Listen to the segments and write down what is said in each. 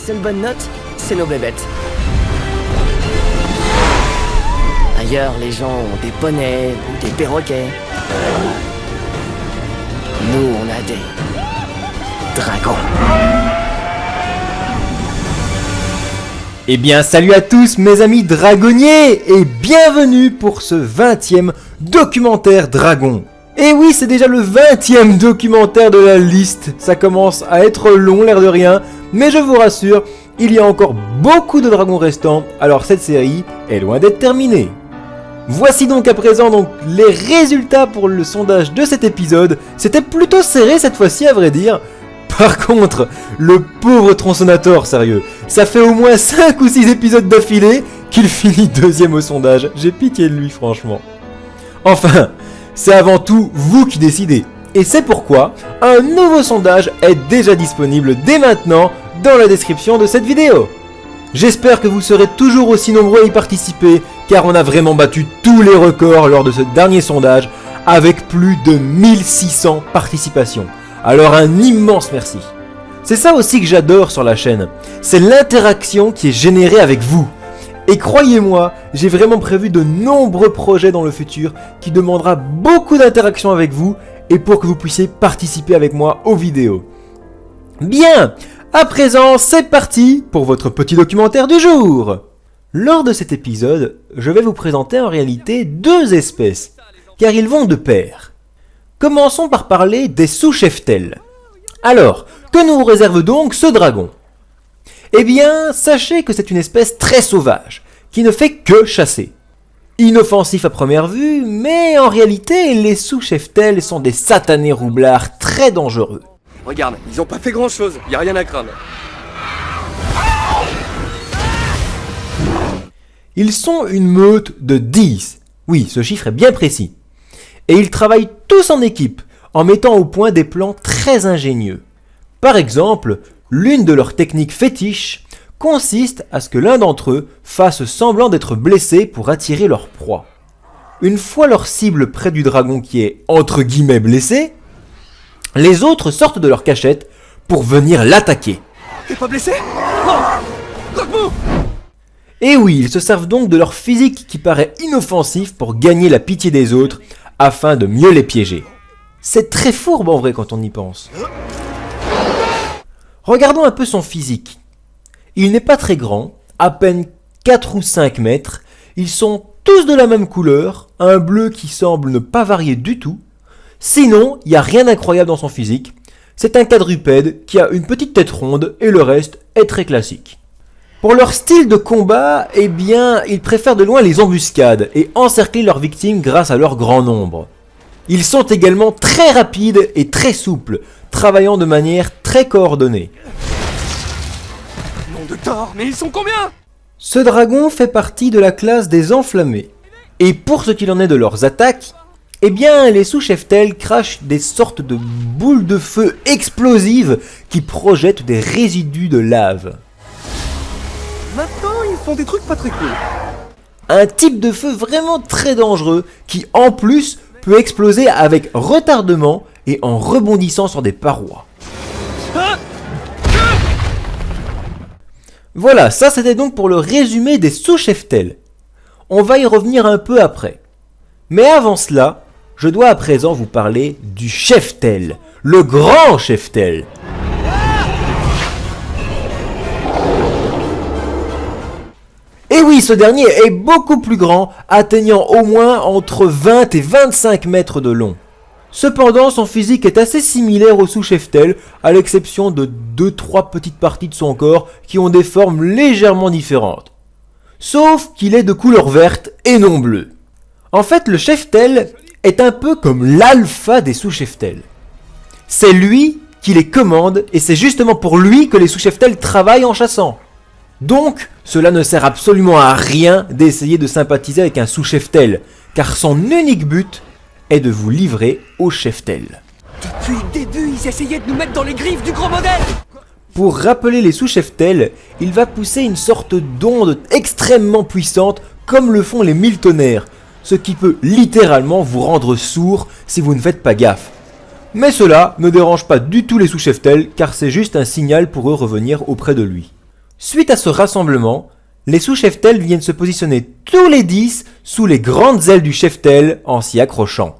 une bonne note, c'est nos bébêtes. Ailleurs, les gens ont des poneys ou des perroquets. Nous, on a des dragons. Eh bien, salut à tous mes amis dragonniers et bienvenue pour ce 20e documentaire dragon. Et oui, c'est déjà le 20e documentaire de la liste. Ça commence à être long, l'air de rien, mais je vous rassure, il y a encore beaucoup de dragons restants, alors cette série est loin d'être terminée. Voici donc à présent les résultats pour le sondage de cet épisode. C'était plutôt serré cette fois-ci à vrai dire. Par contre, le pauvre tronçonnator, sérieux, ça fait au moins 5 ou 6 épisodes d'affilée qu'il finit deuxième au sondage. J'ai pitié de lui franchement. Enfin, c'est avant tout vous qui décidez. Et c'est pourquoi un nouveau sondage est déjà disponible dès maintenant dans la description de cette vidéo. J'espère que vous serez toujours aussi nombreux à y participer, car on a vraiment battu tous les records lors de ce dernier sondage, avec plus de 1600 participations. Alors un immense merci. C'est ça aussi que j'adore sur la chaîne, c'est l'interaction qui est générée avec vous. Et croyez-moi, j'ai vraiment prévu de nombreux projets dans le futur qui demandera beaucoup d'interaction avec vous et pour que vous puissiez participer avec moi aux vidéos. Bien, à présent, c'est parti pour votre petit documentaire du jour. Lors de cet épisode, je vais vous présenter en réalité deux espèces, car ils vont de pair. Commençons par parler des sous-cheftails. Alors, que nous réserve donc ce dragon ? Eh bien, sachez que c'est une espèce très sauvage, qui ne fait que chasser. Inoffensif à première vue, mais en réalité, les sous-cheftails sont des satanés roublards très dangereux. Regarde, ils ont pas fait grand chose, y a rien à craindre. Ils sont une meute de 10. Oui, ce chiffre est bien précis. Et ils travaillent tous en équipe, en mettant au point des plans très ingénieux. Par exemple, l'une de leurs techniques fétiches consiste à ce que l'un d'entre eux fasse semblant d'être blessé pour attirer leur proie. Une fois leur cible près du dragon qui est entre guillemets blessé, les autres sortent de leur cachette pour venir l'attaquer. T'es pas blessé ? Oh ! Croque-mou ! Et oui, ils se servent donc de leur physique qui paraît inoffensif pour gagner la pitié des autres afin de mieux les piéger. C'est très fourbe en vrai quand on y pense. Regardons un peu son physique. Il n'est pas très grand, à peine 4 ou 5 mètres. Ils sont tous de la même couleur, un bleu qui semble ne pas varier du tout. Sinon, il n'y a rien d'incroyable dans son physique. C'est un quadrupède qui a une petite tête ronde et le reste est très classique. Pour leur style de combat, eh bien, ils préfèrent de loin les embuscades et encercler leurs victimes grâce à leur grand nombre. Ils sont également très rapides et très souples, travaillant de manière très coordonnée. Nom de Thor, mais ils sont combien ? Ce dragon fait partie de la classe des enflammés. Et pour ce qu'il en est de leurs attaques, eh bien, les sous-cheftails crachent des sortes de boules de feu explosives qui projettent des résidus de lave. Maintenant, ils font des trucs pas très cool. Un type de feu vraiment très dangereux qui, en plus, peut exploser avec retardement et en rebondissant sur des parois. Voilà, ça c'était donc pour le résumé des sous-cheftails. On va y revenir un peu après. Mais avant cela, je dois à présent vous parler du cheftail, le grand cheftail. Et oui, ce dernier est beaucoup plus grand, atteignant au moins entre 20 et 25 mètres de long. Cependant, son physique est assez similaire au sous-cheftail, à l'exception de 2-3 petites parties de son corps qui ont des formes légèrement différentes. Sauf qu'il est de couleur verte et non bleue. En fait, le cheftail est un peu comme l'alpha des sous-cheftails. C'est lui qui les commande et c'est justement pour lui que les sous-cheftails travaillent en chassant. Donc, cela ne sert absolument à rien d'essayer de sympathiser avec un sous-cheftail, car son unique but est de vous livrer au cheftail. Depuis le début, ils essayaient de nous mettre dans les griffes du gros modèle. Pour rappeler les sous-cheftails, il va pousser une sorte d'onde extrêmement puissante comme le font les 1000 tonnerres, ce qui peut littéralement vous rendre sourd si vous ne faites pas gaffe. Mais cela ne dérange pas du tout les sous-cheftails car c'est juste un signal pour eux revenir auprès de lui. Suite à ce rassemblement, les sous-cheftails viennent se positionner tous les 10 sous les grandes ailes du cheftail en s'y accrochant.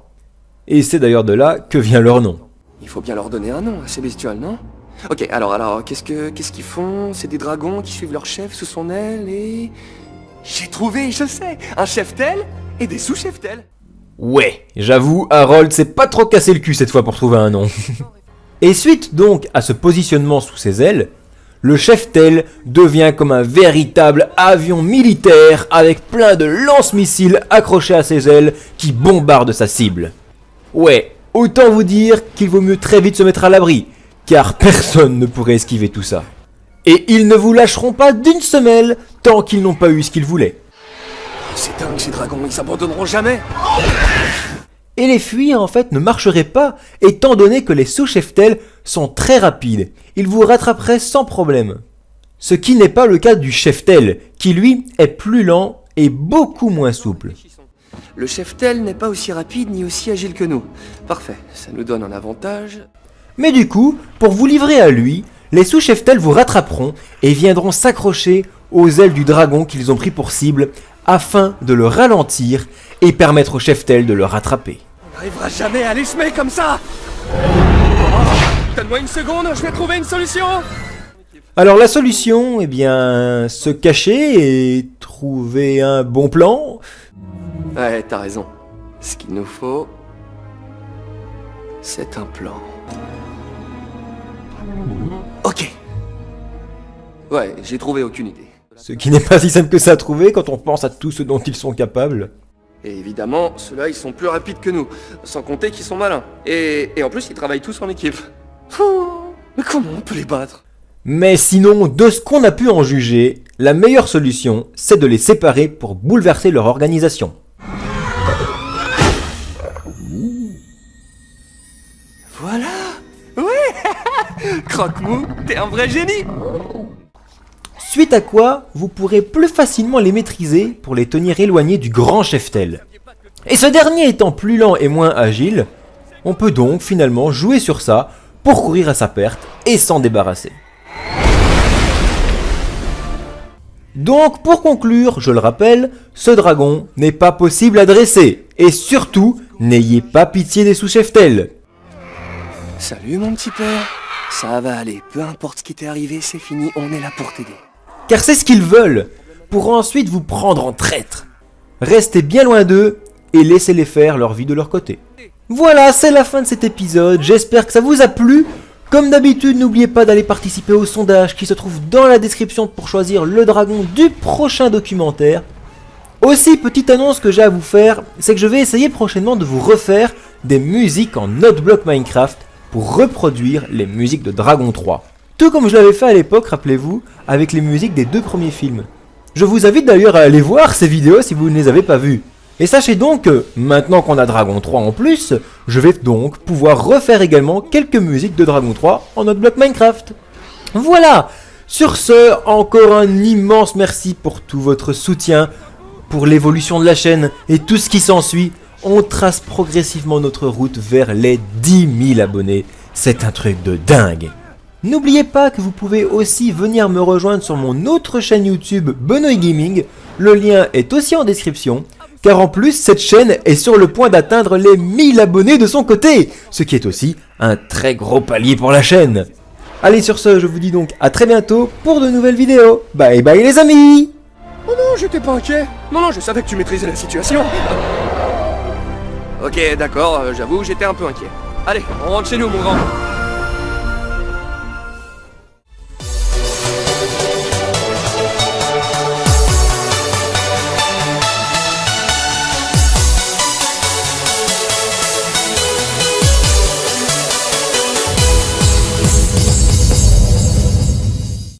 Et c'est d'ailleurs de là que vient leur nom. Il faut bien leur donner un nom à ces bestioles, non? Ok, alors, qu'est-ce qu'ils font? C'est des dragons qui suivent leur chef sous son aile et... J'ai trouvé, je sais, un cheftail et des sous-cheftails. Ouais, j'avoue, Harold s'est pas trop cassé le cul cette fois pour trouver un nom. Et suite donc à ce positionnement sous ses ailes, le cheftail devient comme un véritable avion militaire avec plein de lance-missiles accrochés à ses ailes qui bombardent sa cible. Ouais, autant vous dire qu'il vaut mieux très vite se mettre à l'abri, car personne ne pourrait esquiver tout ça. Et ils ne vous lâcheront pas d'une semelle tant qu'ils n'ont pas eu ce qu'ils voulaient. C'est dingue ces dragons, ils s'abandonneront jamais. Et les fuir en fait ne marcheraient pas, étant donné que les sous-cheftails sont très rapides. Ils vous rattraperaient sans problème. Ce qui n'est pas le cas du cheftail, qui lui est plus lent et beaucoup moins souple. Le cheftail n'est pas aussi rapide ni aussi agile que nous. Parfait, ça nous donne un avantage. Mais du coup, pour vous livrer à lui, les sous-cheftails vous rattraperont et viendront s'accrocher aux ailes du dragon qu'ils ont pris pour cible afin de le ralentir et permettre au cheftail de le rattraper. On n'arrivera jamais à les semer comme ça. Donne-moi une seconde, je vais trouver une solution. Alors la solution, eh bien, se cacher et trouver un bon plan. Ouais, t'as raison. Ce qu'il nous faut, c'est un plan. Ok. Ouais, j'ai trouvé aucune idée. Ce qui n'est pas si simple que ça à trouver quand on pense à tout ce dont ils sont capables. Et évidemment, ceux-là, ils sont plus rapides que nous. Sans compter qu'ils sont malins. Et en plus, ils travaillent tous en équipe. Mais comment on peut les battre? Mais sinon, de ce qu'on a pu en juger, la meilleure solution, c'est de les séparer pour bouleverser leur organisation. Voilà. Ouais. Croque-mou, t'es un vrai génie. Suite à quoi, vous pourrez plus facilement les maîtriser pour les tenir éloignés du grand cheftail. Et ce dernier étant plus lent et moins agile, on peut donc finalement jouer sur ça pour courir à sa perte et s'en débarrasser. Donc pour conclure, je le rappelle, ce dragon n'est pas possible à dresser, et surtout, n'ayez pas pitié des sous-cheftails. Salut mon petit père. Ça va aller, peu importe ce qui t'est arrivé, c'est fini, on est là pour t'aider. Car c'est ce qu'ils veulent, pour ensuite vous prendre en traître. Restez bien loin d'eux et laissez-les faire leur vie de leur côté. Voilà, c'est la fin de cet épisode, j'espère que ça vous a plu. Comme d'habitude, n'oubliez pas d'aller participer au sondage qui se trouve dans la description pour choisir le dragon du prochain documentaire. Aussi, petite annonce que j'ai à vous faire, c'est que je vais essayer prochainement de vous refaire des musiques en Noteblock Minecraft pour reproduire les musiques de Dragon 3. Tout comme je l'avais fait à l'époque, rappelez-vous, avec les musiques des 2 premiers films. Je vous invite d'ailleurs à aller voir ces vidéos si vous ne les avez pas vues. Et sachez donc que, maintenant qu'on a Dragon 3 en plus, je vais donc pouvoir refaire également quelques musiques de Dragon 3 en Noteblock Minecraft. Voilà! Sur ce, encore un immense merci pour tout votre soutien, pour l'évolution de la chaîne et tout ce qui s'ensuit. On trace progressivement notre route vers les 10 000 abonnés. C'est un truc de dingue! N'oubliez pas que vous pouvez aussi venir me rejoindre sur mon autre chaîne YouTube Benoît Gaming, le lien est aussi en description, car en plus cette chaîne est sur le point d'atteindre les 1000 abonnés de son côté, ce qui est aussi un très gros palier pour la chaîne. Allez sur ce, je vous dis donc à très bientôt pour de nouvelles vidéos, bye bye les amis. Oh non, j'étais pas inquiet. Non, je savais que tu maîtrisais la situation. Ok, d'accord, j'avoue, j'étais un peu inquiet. Allez, on rentre chez nous mon grand.